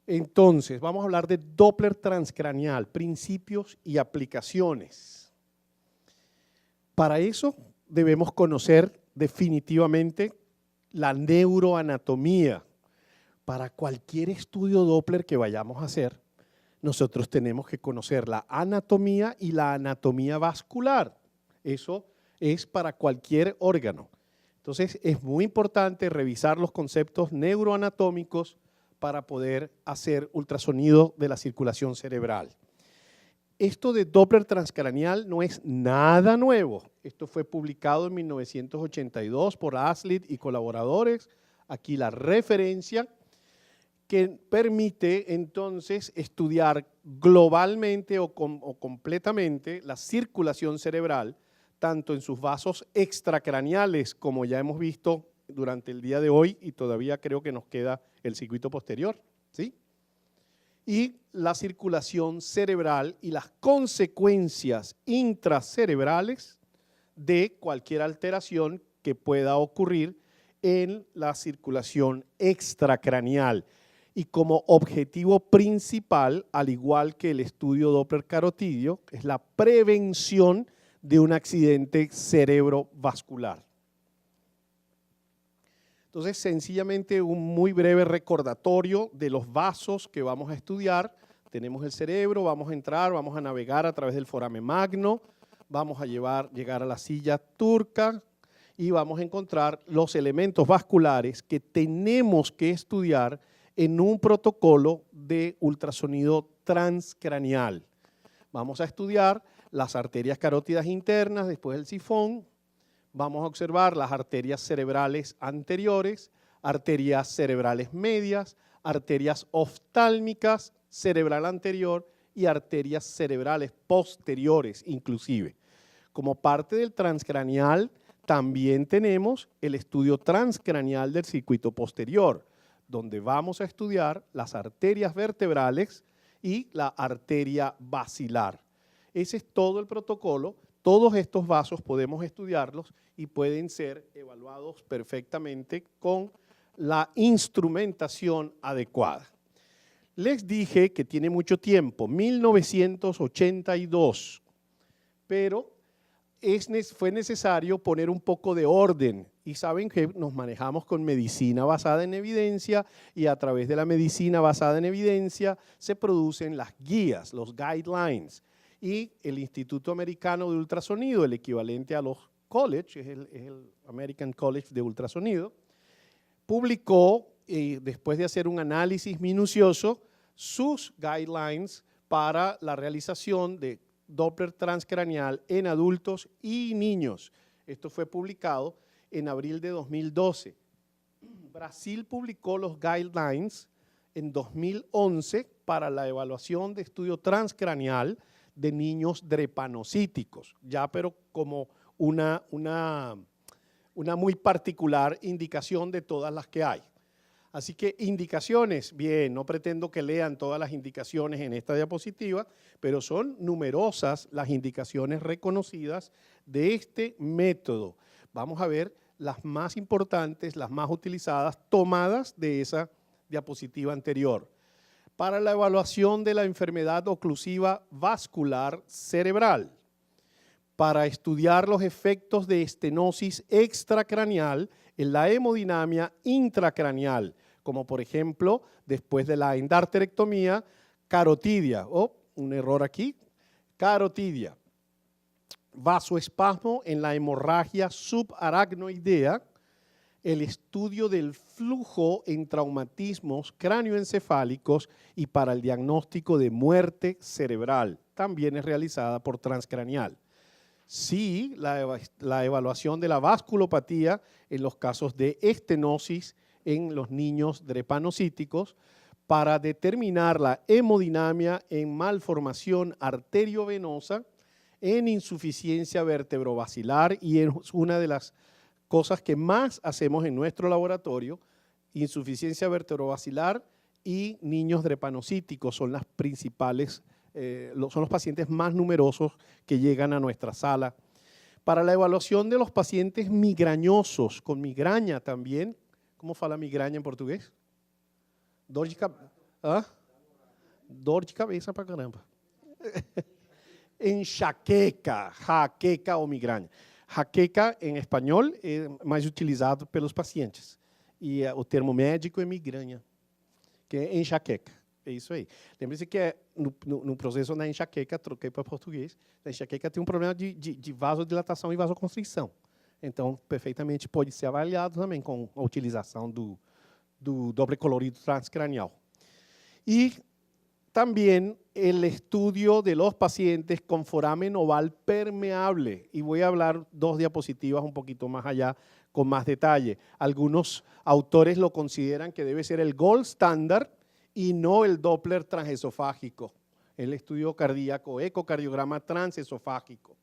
Entonces, vamos a hablar de Doppler transcraneal, principios y aplicaciones. Para eso debemos conocer definitivamente la neuroanatomía. Para cualquier estudio Doppler que vayamos a hacer, nosotros tenemos que conocer la anatomía y la anatomía vascular. Eso es para cualquier órgano. Entonces, es muy importante revisar los conceptos neuroanatómicos para poder hacer ultrasonido de la circulación cerebral. Esto de Doppler transcraneal no es nada nuevo. Esto fue publicado en 1982 por Aslid y colaboradores. Aquí la referencia que permite entonces estudiar globalmente o completamente la circulación cerebral, tanto en sus vasos extracraneales, como ya hemos visto durante el día de hoy, y todavía creo que nos queda el circuito posterior, ¿sí? Y la circulación cerebral y las consecuencias intracerebrales de cualquier alteración que pueda ocurrir en la circulación extracraneal. Y como objetivo principal, al igual que el estudio Doppler carotidio, es la prevención de un accidente cerebrovascular. Entonces, sencillamente un muy breve recordatorio de los vasos que vamos a estudiar. Tenemos el cerebro, vamos a entrar, vamos a navegar a través del foramen magno, vamos a llegar a la silla turca y vamos a encontrar los elementos vasculares que tenemos que estudiar en un protocolo de ultrasonido transcraneal. Vamos a estudiar las arterias carótidas internas después del sifón. Vamos a observar las arterias cerebrales anteriores, arterias cerebrales medias, arterias oftálmicas, cerebral anterior y arterias cerebrales posteriores inclusive. Como parte del transcraneal también tenemos el estudio transcraneal del circuito posterior, donde vamos a estudiar las arterias vertebrales y la arteria basilar. Ese es todo el protocolo. Todos estos vasos podemos estudiarlos y pueden ser evaluados perfectamente con la instrumentación adecuada. Les dije que tiene mucho tiempo, 1982, pero fue necesario poner un poco de orden y saben que nos manejamos con medicina basada en evidencia y a través de la medicina basada en evidencia se producen las guías, los guidelines. Y el Instituto Americano de Ultrasonido, el equivalente a los college, es el American College de Ultrasonido, publicó, después de hacer un análisis minucioso, sus guidelines para la realización de Doppler transcraneal en adultos y niños. Esto fue publicado en abril de 2012. Brasil publicó los guidelines en 2011 para la evaluación de estudio transcraneal de niños drepanocíticos, ya pero como una muy particular indicación de todas las que hay. Así que indicaciones, bien, no pretendo que lean todas las indicaciones en esta diapositiva, pero son numerosas las indicaciones reconocidas de este método. Vamos a ver las más importantes, las más utilizadas, tomadas de esa diapositiva anterior. Para la evaluación de la enfermedad oclusiva vascular cerebral, para estudiar los efectos de estenosis extracraneal en la hemodinamia intracraneal, como por ejemplo, después de la endarterectomía, carotidia, un error aquí, carotidia, vasoespasmo en la hemorragia subaracnoidea, el estudio del flujo en traumatismos cráneoencefálicos y para el diagnóstico de muerte cerebral. También es realizada por transcraneal. Sí, la evaluación de la vasculopatía en los casos de estenosis en los niños drepanocíticos para determinar la hemodinamia en malformación arteriovenosa, en insuficiencia vertebrovascular y es una de las cosas que más hacemos en nuestro laboratorio, insuficiencia vertebrovascular y niños drepanocíticos son las principales, son los pacientes más numerosos que llegan a nuestra sala. Para la evaluación de los pacientes migrañosos, con migraña también, ¿cómo fala migraña en portugués? Dor de cabeça. ¿Ah? Dor de cabeça pra caramba. Enxaqueca, jaqueca ou migraña. Jaqueca, em espanhol, é mais utilizado pelos pacientes. E o termo médico é migraña, que é enxaqueca. É isso aí. Lembre-se que no processo da enxaqueca, troquei para português, a enxaqueca tem um problema de vasodilatação e vasoconstrição. Então, perfeitamente pode ser avaliado também com a utilização do doble colorido transcranial. E también el estudio de los pacientes con foramen oval permeable. Y voy a hablar 2 diapositivas un poquito más allá, con más detalle. Algunos autores lo consideran que debe ser el gold standard y no el Doppler transesofágico, el estudio cardíaco, ecocardiograma transesofágico.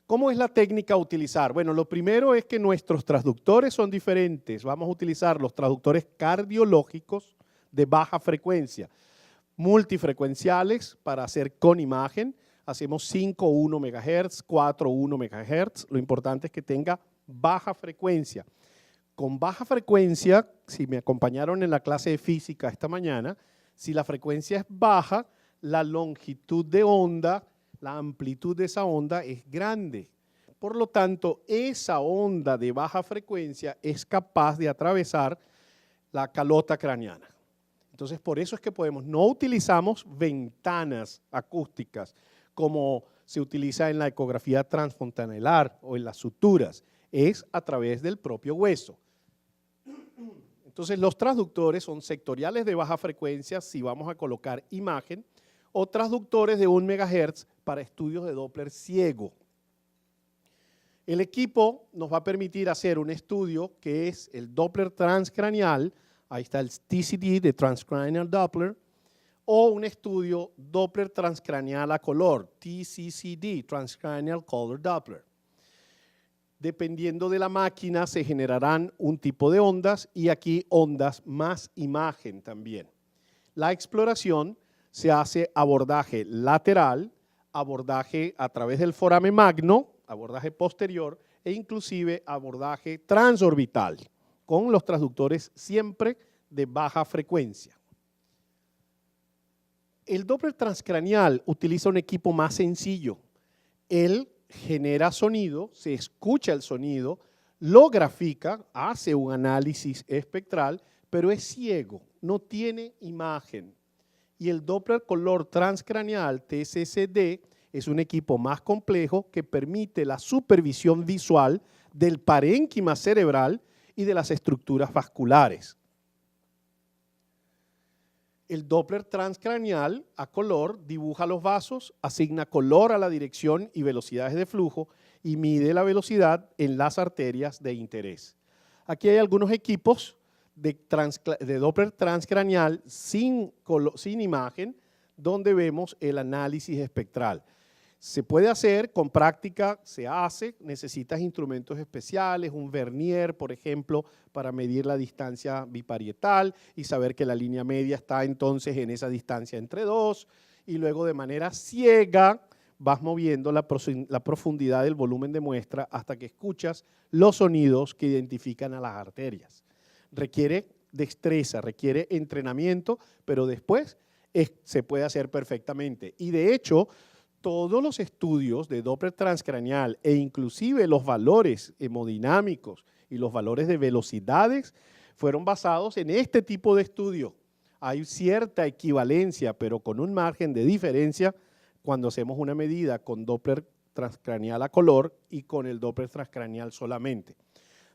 ¿Cómo es la técnica a utilizar? Bueno, lo primero es que nuestros transductores son diferentes. Vamos a utilizar los transductores cardiológicos de baja frecuencia, multifrecuenciales para hacer con imagen. Hacemos 5.1 MHz, 4.1 MHz. Lo importante es que tenga baja frecuencia. Con baja frecuencia, si me acompañaron en la clase de física esta mañana, si la frecuencia es baja, la longitud de onda, la amplitud de esa onda es grande. Por lo tanto, esa onda de baja frecuencia es capaz de atravesar la calota craneana. Entonces, por eso es que no utilizamos ventanas acústicas como se utiliza en la ecografía transfontanelar o en las suturas, es a través del propio hueso. Entonces, los transductores son sectoriales de baja frecuencia si vamos a colocar imagen, o transductores de 1 MHz para estudios de Doppler ciego. El equipo nos va a permitir hacer un estudio que es el Doppler transcranial, ahí está el TCD de Transcranial Doppler, o un estudio Doppler transcranial a color, TCCD, Transcranial Color Doppler. Dependiendo de la máquina se generarán un tipo de ondas y aquí ondas más imagen también. La exploración se hace abordaje lateral, abordaje a través del foramen magno, abordaje posterior e inclusive abordaje transorbital, con los transductores siempre de baja frecuencia. El Doppler transcranial utiliza un equipo más sencillo. Él genera sonido, se escucha el sonido, lo grafica, hace un análisis espectral, pero es ciego, no tiene imagen. Y el Doppler color transcranial, TCCD, es un equipo más complejo que permite la supervisión visual del parénquima cerebral y de las estructuras vasculares. El Doppler transcranial a color dibuja los vasos, asigna color a la dirección y velocidades de flujo y mide la velocidad en las arterias de interés. Aquí hay algunos equipos de Doppler transcranial sin imagen, donde vemos el análisis espectral. Se puede hacer, con práctica se hace, necesitas instrumentos especiales, un vernier, por ejemplo, para medir la distancia biparietal y saber que la línea media está entonces en esa distancia entre 2, y luego de manera ciega vas moviendo la profundidad del volumen de muestra hasta que escuchas los sonidos que identifican a las arterias. Requiere destreza, requiere entrenamiento, pero después se puede hacer perfectamente. Y de hecho, todos los estudios de Doppler transcranial e inclusive los valores hemodinámicos y los valores de velocidades fueron basados en este tipo de estudio. Hay cierta equivalencia, pero con un margen de diferencia cuando hacemos una medida con Doppler transcranial a color y con el Doppler transcranial solamente.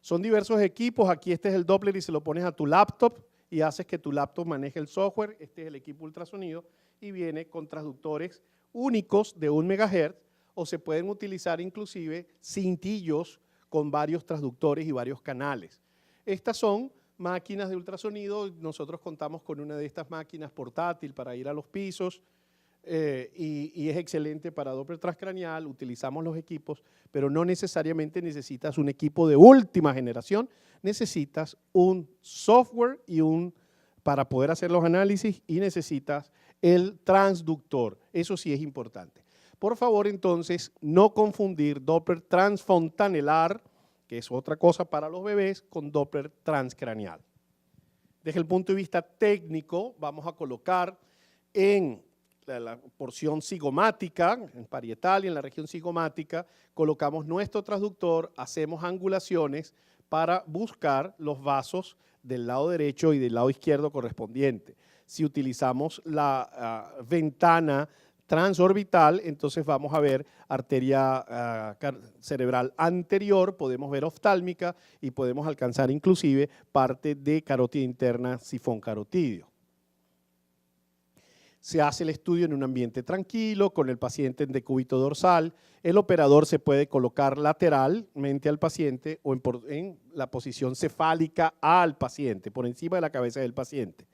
Son diversos equipos, aquí este es el Doppler y se lo pones a tu laptop y haces que tu laptop maneje el software, este es el equipo ultrasonido y viene con transductores únicos de 1 MHz o se pueden utilizar inclusive cintillos con varios transductores y varios canales. Estas son máquinas de ultrasonido, nosotros contamos con una de estas máquinas portátil para ir a los pisos y es excelente para Doppler transcranial, utilizamos los equipos, pero no necesariamente necesitas un equipo de última generación, necesitas un software para poder hacer los análisis y necesitas el transductor, eso sí es importante. Por favor, entonces, no confundir Doppler transfontanelar, que es otra cosa para los bebés, con Doppler transcraneal. Desde el punto de vista técnico, vamos a colocar en la porción cigomática, en parietal y en la región cigomática, colocamos nuestro transductor, hacemos angulaciones para buscar los vasos del lado derecho y del lado izquierdo correspondiente. Si utilizamos la ventana transorbital, entonces vamos a ver arteria cerebral anterior, podemos ver oftálmica y podemos alcanzar inclusive parte de carótida interna, sifón carotídeo. Se hace el estudio en un ambiente tranquilo, con el paciente en decúbito dorsal. El operador se puede colocar lateralmente al paciente o en la posición cefálica al paciente, por encima de la cabeza del paciente.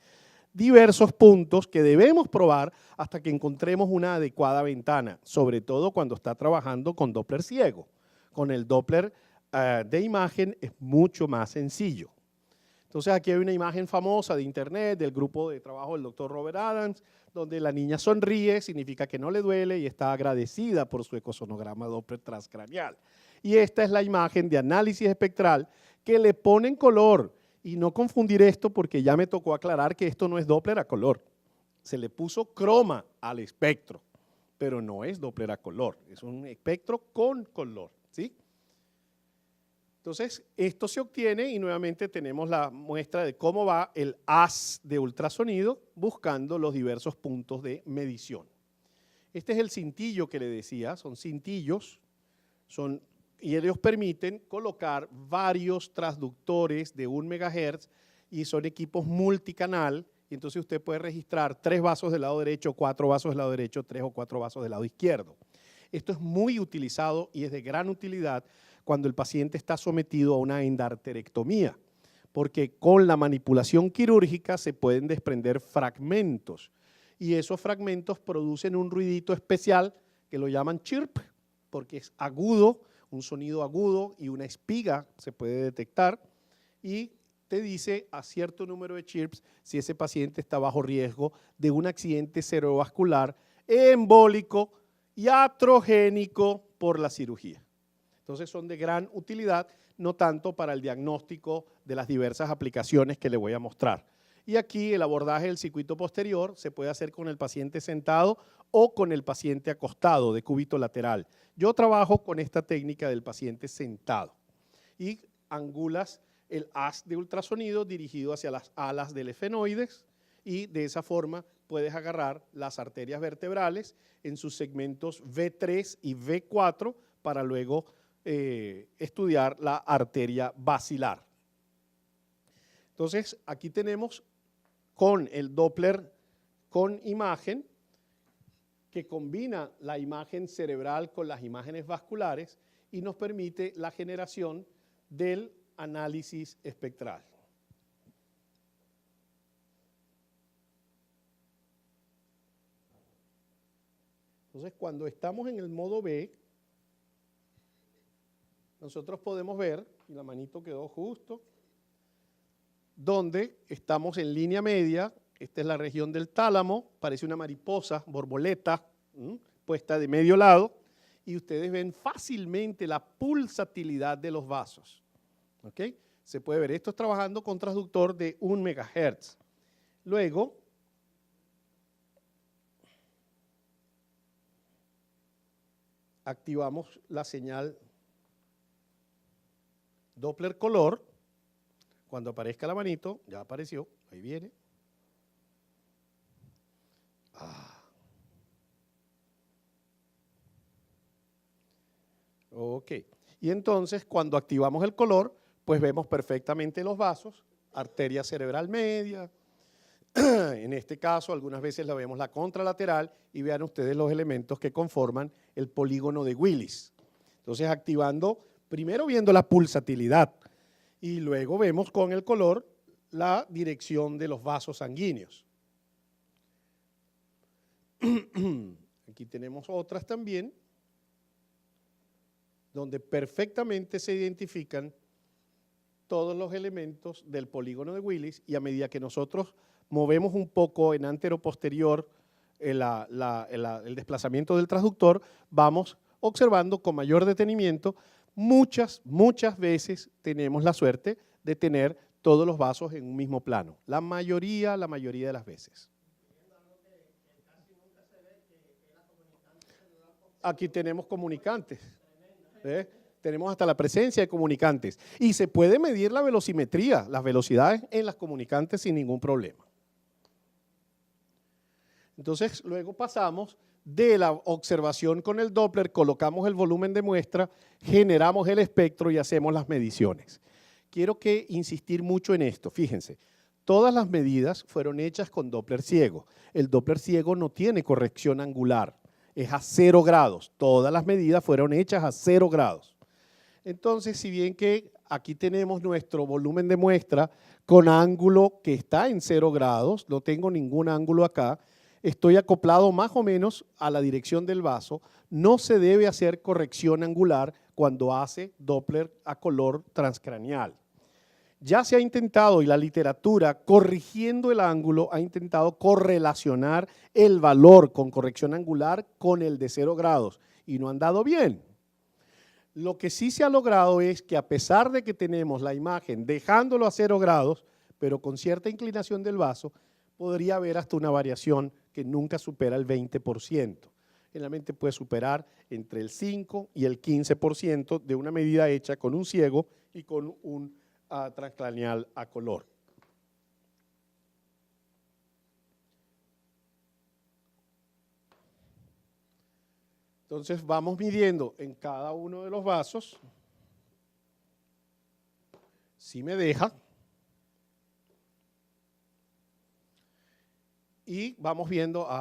Diversos puntos que debemos probar hasta que encontremos una adecuada ventana, sobre todo cuando está trabajando con Doppler ciego. Con el Doppler de imagen es mucho más sencillo. Entonces aquí hay una imagen famosa de internet del grupo de trabajo del doctor Robert Adams, donde la niña sonríe, significa que no le duele y está agradecida por su ecosonograma Doppler transcraneal. Y esta es la imagen de análisis espectral que le ponen color. Y no confundir esto porque ya me tocó aclarar que esto no es Doppler a color. Se le puso croma al espectro, pero no es Doppler a color, es un espectro con color, ¿sí? Entonces, esto se obtiene y nuevamente tenemos la muestra de cómo va el haz de ultrasonido buscando los diversos puntos de medición. Este es el cintillo que le decía, son cintillos, y ellos permiten colocar varios transductores de 1 MHz y son equipos multicanal, y entonces usted puede registrar 3 vasos del lado derecho, 4 vasos del lado derecho, 3 o 4 vasos del lado izquierdo. Esto es muy utilizado y es de gran utilidad cuando el paciente está sometido a una endarterectomía, porque con la manipulación quirúrgica se pueden desprender fragmentos y esos fragmentos producen un ruidito especial que lo llaman chirp, porque es agudo, un sonido agudo y una espiga se puede detectar y te dice a cierto número de chirps si ese paciente está bajo riesgo de un accidente cerebrovascular embólico y iatrogénico por la cirugía. Entonces son de gran utilidad, no tanto para el diagnóstico de las diversas aplicaciones que le voy a mostrar. Y aquí el abordaje del circuito posterior se puede hacer con el paciente sentado o con el paciente acostado de cúbito lateral. Yo trabajo con esta técnica del paciente sentado y angulas el haz de ultrasonido dirigido hacia las alas del efenoides y de esa forma puedes agarrar las arterias vertebrales en sus segmentos V3 y V4 para luego estudiar la arteria basilar. Entonces, aquí tenemos con el Doppler con imagen, que combina la imagen cerebral con las imágenes vasculares y nos permite la generación del análisis espectral. Entonces, cuando estamos en el modo B, nosotros podemos ver, y la manito quedó justo, donde estamos en línea media. Esta es la región del tálamo, parece una mariposa, borboleta, puesta de medio lado, y ustedes ven fácilmente la pulsatilidad de los vasos. ¿Okay? Se puede ver, esto es trabajando con transductor de 1 MHz. Luego, activamos la señal Doppler color. Cuando aparezca la manito, ya apareció, ahí viene. Ok, y entonces cuando activamos el color, pues vemos perfectamente los vasos, arteria cerebral media, en este caso algunas veces la vemos la contralateral y vean ustedes los elementos que conforman el polígono de Willis. Entonces activando, primero viendo la pulsatilidad y luego vemos con el color la dirección de los vasos sanguíneos. Aquí tenemos otras también, donde perfectamente se identifican todos los elementos del polígono de Willis y a medida que nosotros movemos un poco en anteroposterior el desplazamiento del transductor, vamos observando con mayor detenimiento. Muchas veces tenemos la suerte de tener todos los vasos en un mismo plano. La mayoría de las veces. Aquí tenemos comunicantes. Tenemos hasta la presencia de comunicantes. Y se puede medir la velocimetría, las velocidades en las comunicantes sin ningún problema. Entonces, luego pasamos de la observación con el Doppler, colocamos el volumen de muestra, generamos el espectro y hacemos las mediciones. Quiero insistir mucho en esto. Fíjense, todas las medidas fueron hechas con Doppler ciego. El Doppler ciego no tiene corrección angular, es a 0 grados. Todas las medidas fueron hechas a 0 grados. Entonces, si bien que aquí tenemos nuestro volumen de muestra con ángulo que está en 0 grados, no tengo ningún ángulo acá, estoy acoplado más o menos a la dirección del vaso, no se debe hacer corrección angular cuando hace Doppler a color transcranial. Ya se ha intentado, y la literatura, corrigiendo el ángulo, ha intentado correlacionar el valor con corrección angular con el de 0 grados, y no han dado bien. Lo que sí se ha logrado es que a pesar de que tenemos la imagen dejándolo a 0 grados, pero con cierta inclinación del vaso, podría haber hasta una variación que nunca supera el 20%. Generalmente puede superar entre el 5 y el 15% de una medida hecha con un ciego y con un transcranial a color. Entonces vamos midiendo en cada uno de los vasos, si me deja, y vamos viendo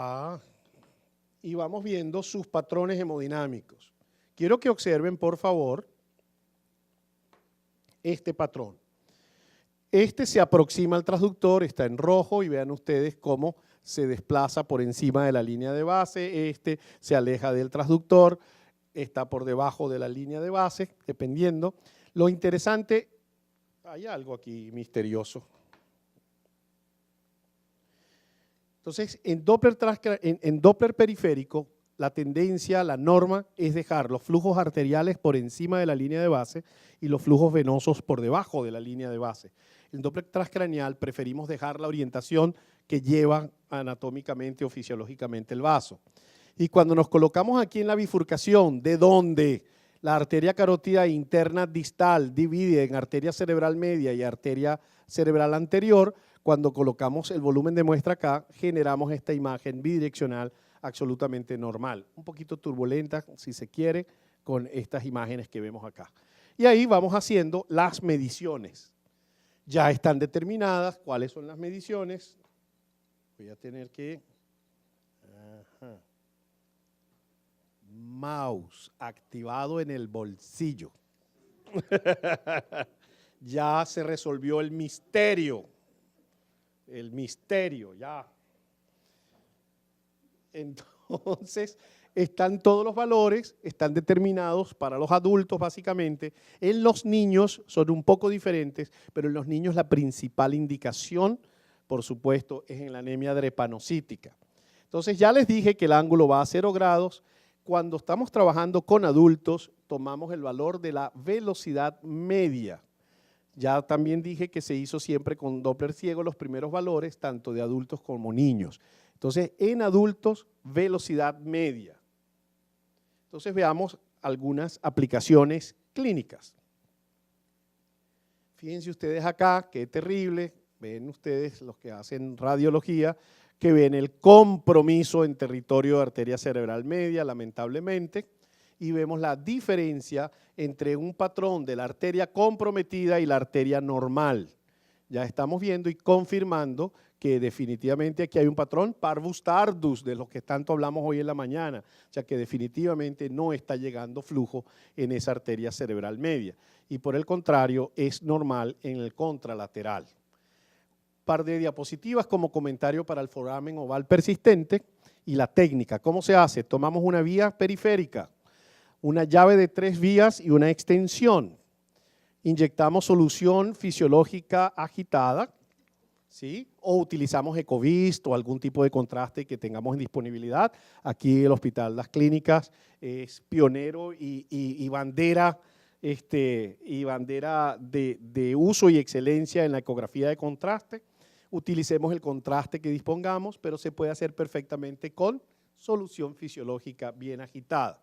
sus patrones hemodinámicos. Quiero que observen, por favor, este patrón. Este se aproxima al transductor, está en rojo, y vean ustedes cómo se desplaza por encima de la línea de base. Este se aleja del transductor, está por debajo de la línea de base, dependiendo. Lo interesante, hay algo aquí misterioso. Entonces, en Doppler periférico, la tendencia, la norma es dejar los flujos arteriales por encima de la línea de base y los flujos venosos por debajo de la línea de base. En Doppler transcranial preferimos dejar la orientación que lleva anatómicamente o fisiológicamente el vaso. Y cuando nos colocamos aquí en la bifurcación, de donde la arteria carótida interna distal divide en arteria cerebral media y arteria cerebral anterior, cuando colocamos el volumen de muestra acá, generamos esta imagen bidireccional absolutamente normal, un poquito turbulenta, si se quiere, con estas imágenes que vemos acá. Y ahí vamos haciendo las mediciones. Ya están determinadas cuáles son las mediciones. Voy a tener que… Mouse activado en el bolsillo. Ya se resolvió el misterio. El misterio, ya. Entonces, están todos los valores, están determinados para los adultos básicamente. En los niños son un poco diferentes, pero en los niños la principal indicación, por supuesto, es en la anemia drepanocítica. Entonces, ya les dije que el ángulo va a 0 grados. Cuando estamos trabajando con adultos, tomamos el valor de la velocidad media. Ya también dije que se hizo siempre con Doppler ciego los primeros valores, tanto de adultos como niños. Entonces, en adultos, velocidad media. Entonces, veamos algunas aplicaciones clínicas. Fíjense ustedes acá, qué terrible, ven ustedes los que hacen radiología, que ven el compromiso en territorio de arteria cerebral media, lamentablemente, y vemos la diferencia entre un patrón de la arteria comprometida y la arteria normal. Ya estamos viendo y confirmando que definitivamente aquí hay un patrón parvus tardus, de los que tanto hablamos hoy en la mañana, o sea que definitivamente no está llegando flujo en esa arteria cerebral media, y por el contrario es normal en el contralateral. Par de diapositivas como comentario para el foramen oval persistente y la técnica. ¿Cómo se hace? Tomamos una vía periférica, una llave de 3 vías y una extensión. Inyectamos solución fisiológica agitada, ¿sí? O utilizamos Ecovist o algún tipo de contraste que tengamos en disponibilidad. Aquí el Hospital Las Clínicas es pionero y bandera, de uso y excelencia en la ecografía de contraste. Utilicemos el contraste que dispongamos, pero se puede hacer perfectamente con solución fisiológica bien agitada.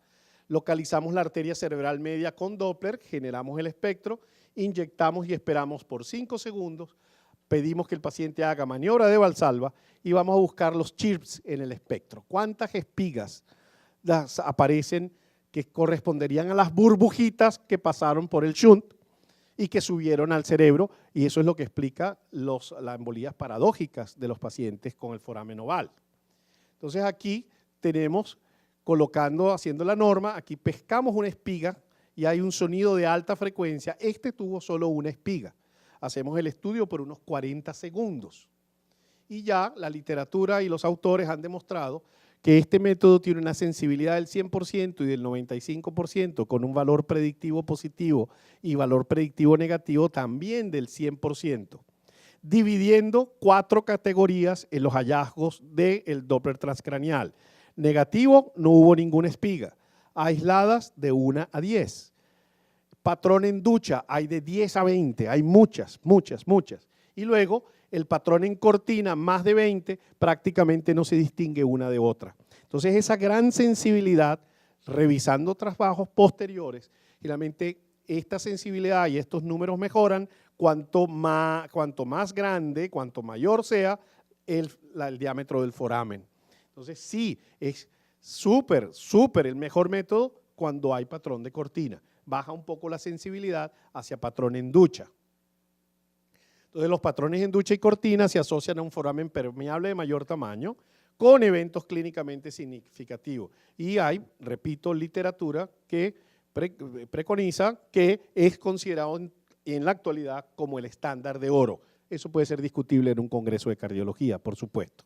Localizamos la arteria cerebral media con Doppler, generamos el espectro, inyectamos y esperamos por 5 segundos, pedimos que el paciente haga maniobra de Valsalva y vamos a buscar los chirps en el espectro. ¿Cuántas espigas aparecen que corresponderían a las burbujitas que pasaron por el shunt y que subieron al cerebro? Y eso es lo que explica las embolías paradójicas de los pacientes con el foramen oval. Entonces aquí tenemos, haciendo la norma, aquí pescamos una espiga y hay un sonido de alta frecuencia. Este tuvo solo una espiga. Hacemos el estudio por unos 40 segundos. Y ya la literatura y los autores han demostrado que este método tiene una sensibilidad del 100% y del 95% con un valor predictivo positivo y valor predictivo negativo también del 100%, dividiendo 4 categorías en los hallazgos del Doppler transcranial. Negativo, no hubo ninguna espiga. Aisladas, de 1 a 10. Patrón en ducha, hay de 10 a 20, hay muchas. Y luego, el patrón en cortina, más de 20, prácticamente no se distingue una de otra. Entonces, esa gran sensibilidad, revisando trabajos posteriores, generalmente esta sensibilidad y estos números mejoran cuanto más grande, cuanto mayor sea el diámetro del foramen. Entonces, sí, es súper el mejor método cuando hay patrón de cortina. Baja un poco la sensibilidad hacia patrón en ducha. Entonces, los patrones en ducha y cortina se asocian a un foramen permeable de mayor tamaño con eventos clínicamente significativos. Y hay, repito, literatura que preconiza que es considerado en la actualidad como el estándar de oro. Eso puede ser discutible en un congreso de cardiología, por supuesto.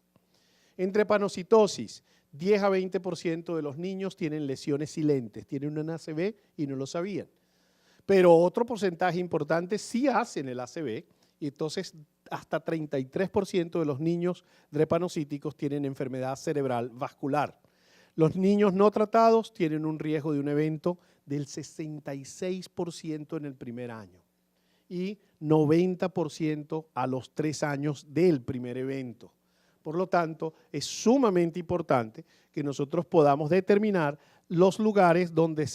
En drepanocitosis, 10 a 20% de los niños tienen lesiones silentes, tienen un ACV y no lo sabían. Pero otro porcentaje importante sí hacen el ACV, y entonces hasta 33% de los niños drepanocíticos tienen enfermedad cerebral vascular. Los niños no tratados tienen un riesgo de un evento del 66% en el primer año y 90% a los 3 años del primer evento. Por lo tanto, es sumamente importante que nosotros podamos determinar los lugares donde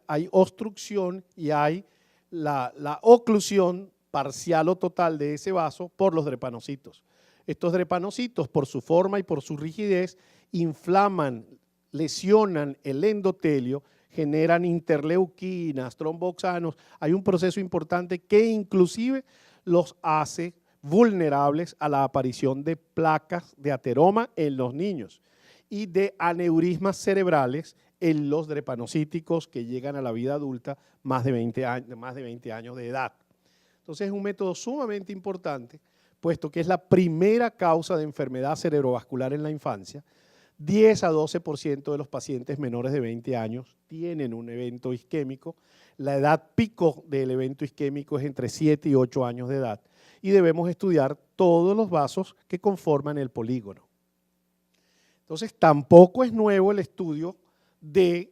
hay obstrucción y hay la oclusión parcial o total de ese vaso por los drepanocitos. Estos drepanocitos, por su forma y por su rigidez, inflaman, lesionan el endotelio, generan interleuquinas, tromboxanos. Hay un proceso importante que inclusive los hace vulnerables a la aparición de placas de ateroma en los niños y de aneurismas cerebrales en los drepanocíticos que llegan a la vida adulta más de 20 años de edad. Entonces es un método sumamente importante, puesto que es la primera causa de enfermedad cerebrovascular en la infancia. 10 a 12% de los pacientes menores de 20 años tienen un evento isquémico. La edad pico del evento isquémico es entre 7 y 8 años de edad. Y debemos estudiar todos los vasos que conforman el polígono. Entonces, tampoco es nuevo el estudio de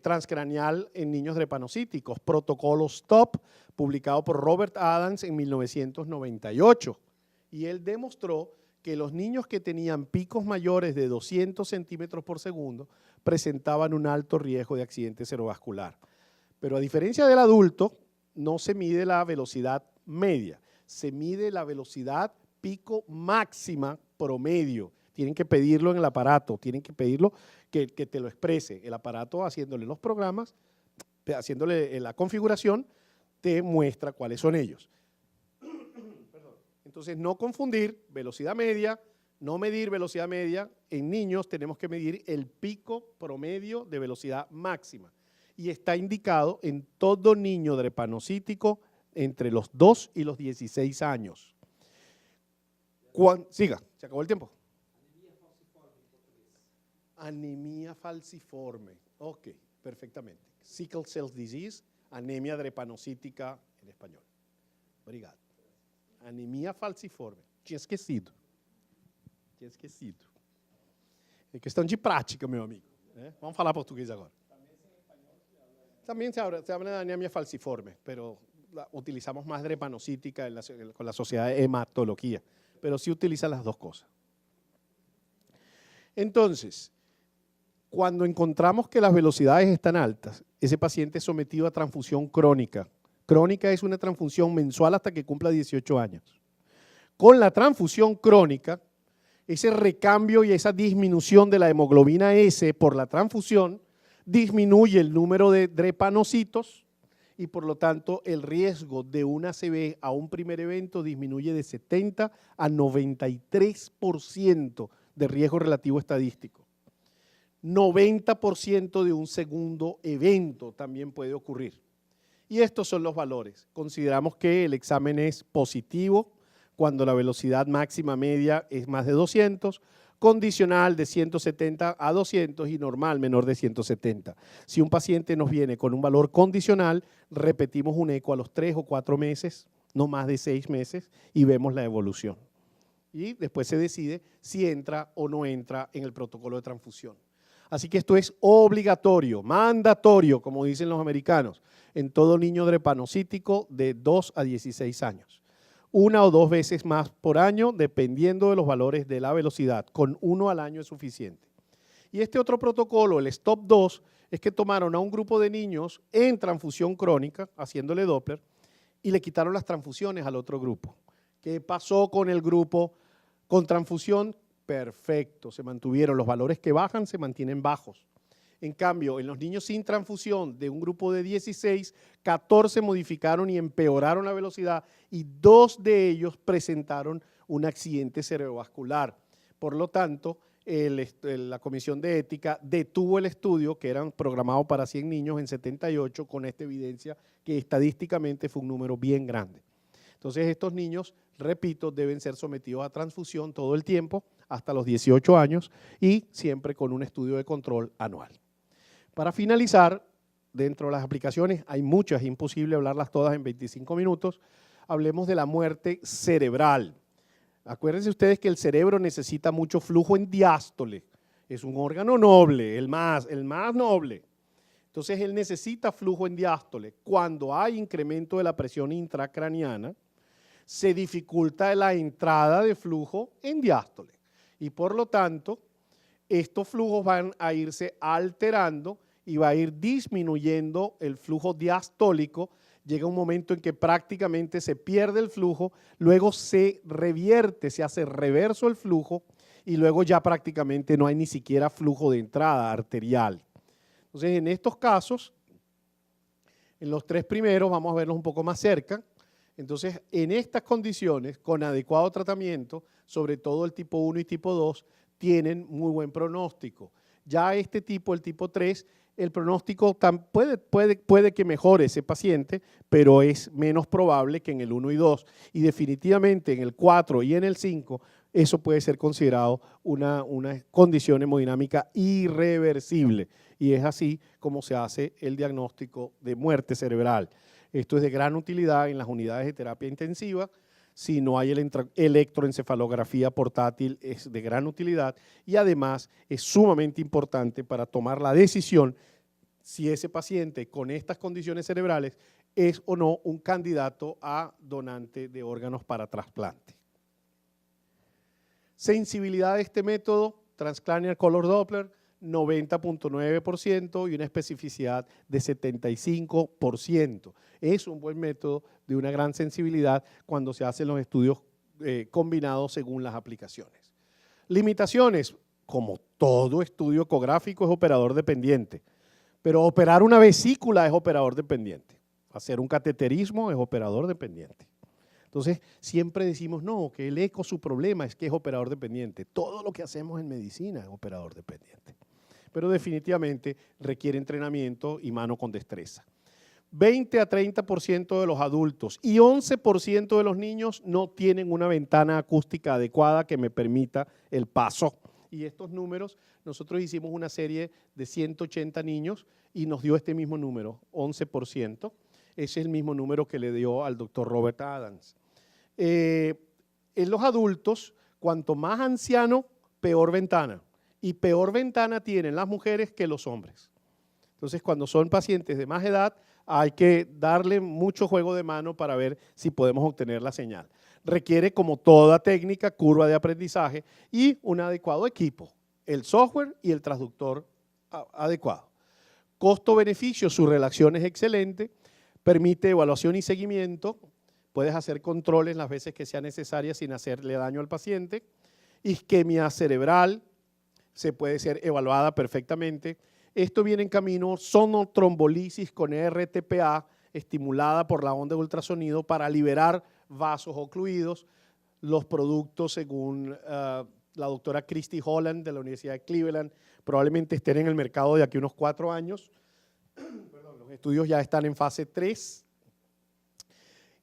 transcranial en niños drepanocíticos, protocolo STOP, publicado por Robert Adams en 1998. Y él demostró que los niños que tenían picos mayores de 200 centímetros por segundo presentaban un alto riesgo de accidente cerebrovascular. Pero a diferencia del adulto, no se mide la velocidad media, se mide la velocidad pico máxima promedio. Tienen que pedirlo en el aparato, tienen que pedirlo que te lo exprese. El aparato, haciéndole los programas, haciéndole la configuración, te muestra cuáles son ellos. Entonces, no confundir velocidad media, no medir velocidad media. En niños tenemos que medir el pico promedio de velocidad máxima. Y está indicado en todo niño drepanocítico entre los 2 y los 16 años. Siga, se acabó el tiempo. Anemia falciforme. Ok, perfectamente. Sickle cell disease, anemia drepanocítica en español. Obrigado. Anemia falciforme. Tinha esquecido. É questão de prática, meu amigo. Né? Vamos falar português agora. También se habla de anemia falciforme, pero utilizamos más drepanocítica con la sociedad de hematología, pero sí utiliza las dos cosas. Entonces, cuando encontramos que las velocidades están altas, ese paciente es sometido a transfusión crónica. Crónica es una transfusión mensual hasta que cumpla 18 años. Con la transfusión crónica, ese recambio y esa disminución de la hemoglobina S por la transfusión disminuye el número de drepanocitos y por lo tanto el riesgo de un ACV a un primer evento disminuye de 70 a 93% de riesgo relativo estadístico. 90% de un segundo evento también puede ocurrir. Y estos son los valores. Consideramos que el examen es positivo cuando la velocidad máxima media es más de 200, condicional de 170 a 200 y normal menor de 170. Si un paciente nos viene con un valor condicional, repetimos un eco a los 3 o 4 meses, no más de 6 meses, y vemos la evolución. Y después se decide si entra o no entra en el protocolo de transfusión. Así que esto es obligatorio, mandatorio, como dicen los americanos, en todo niño drepanocítico de 2 a 16 años. 1 o 2 veces más por año, dependiendo de los valores de la velocidad. Con 1 al año es suficiente. Y este otro protocolo, el STOP 2, es que tomaron a un grupo de niños en transfusión crónica, haciéndole Doppler, y le quitaron las transfusiones al otro grupo. ¿Qué pasó con el grupo con transfusión? Perfecto, se mantuvieron. Los valores que bajan se mantienen bajos. En cambio, en los niños sin transfusión de un grupo de 16, 14 modificaron y empeoraron la velocidad y 2 de ellos presentaron un accidente cerebrovascular. Por lo tanto, la Comisión de Ética detuvo el estudio, que eran programados para 100 niños en 78, con esta evidencia que estadísticamente fue un número bien grande. Entonces, estos niños, repito, deben ser sometidos a transfusión todo el tiempo, hasta los 18 años, y siempre con un estudio de control anual. Para finalizar, dentro de las aplicaciones, hay muchas, imposible hablarlas todas en 25 minutos, hablemos de la muerte cerebral. Acuérdense ustedes que el cerebro necesita mucho flujo en diástole, es un órgano noble, el más noble. Entonces, él necesita flujo en diástole. Cuando hay incremento de la presión intracraniana, se dificulta la entrada de flujo en diástole y por lo tanto, estos flujos van a irse alterando y va a ir disminuyendo el flujo diastólico. Llega un momento en que prácticamente se pierde el flujo, luego se revierte, se hace reverso el flujo y luego ya prácticamente no hay ni siquiera flujo de entrada arterial. Entonces, en estos casos, en los 3 primeros, vamos a verlos un poco más cerca. Entonces, en estas condiciones, con adecuado tratamiento, sobre todo el tipo 1 y tipo 2, tienen muy buen pronóstico. Ya este tipo, el tipo 3, el pronóstico puede que mejore ese paciente, pero es menos probable que en el 1 y 2. Y definitivamente en el 4 y en el 5, eso puede ser considerado una condición hemodinámica irreversible. Y es así como se hace el diagnóstico de muerte cerebral. Esto es de gran utilidad en las unidades de terapia intensiva. Si no hay electroencefalografía portátil, es de gran utilidad y además es sumamente importante para tomar la decisión si ese paciente con estas condiciones cerebrales es o no un candidato a donante de órganos para trasplante. Sensibilidad de este método, Transcranial Color Doppler, 90.9% y una especificidad de 75%. Es un buen método de una gran sensibilidad cuando se hacen los estudios combinados según las aplicaciones. Limitaciones, como todo estudio ecográfico es operador dependiente, pero operar una vesícula es operador dependiente, hacer un cateterismo es operador dependiente. Entonces, siempre decimos, no, que el eco su problema es que es operador dependiente. Todo lo que hacemos en medicina es operador dependiente. Pero definitivamente requiere entrenamiento y mano con destreza. 20 a 30% de los adultos y 11% de los niños no tienen una ventana acústica adecuada que me permita el paso. Y estos números, nosotros hicimos una serie de 180 niños y nos dio este mismo número, 11%. Ese es el mismo número que le dio al doctor Robert Adams. en los adultos, cuanto más anciano, peor ventana. Y peor ventana tienen las mujeres que los hombres. Entonces, cuando son pacientes de más edad, hay que darle mucho juego de mano para ver si podemos obtener la señal. Requiere, como toda técnica, curva de aprendizaje y un adecuado equipo, el software y el traductor adecuado. Costo-beneficio, su relación es excelente, permite evaluación y seguimiento, puedes hacer controles las veces que sea necesaria sin hacerle daño al paciente. Isquemia cerebral, se puede ser evaluada perfectamente. Esto viene en camino, sonotrombolisis con RTPA, estimulada por la onda de ultrasonido para liberar vasos ocluidos. Los productos, según la doctora Christy Holland de la Universidad de Cleveland, probablemente estén en el mercado de aquí a unos 4 años. Perdón, los estudios ya están en fase 3.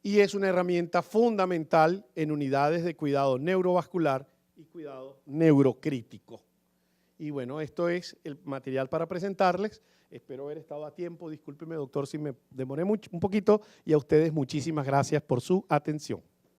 Y es una herramienta fundamental en unidades de cuidado neurovascular y cuidado neurocrítico. Y bueno, esto es el material para presentarles. Espero haber estado a tiempo. Discúlpeme, doctor, si me demoré un poquito. Y a ustedes muchísimas gracias por su atención.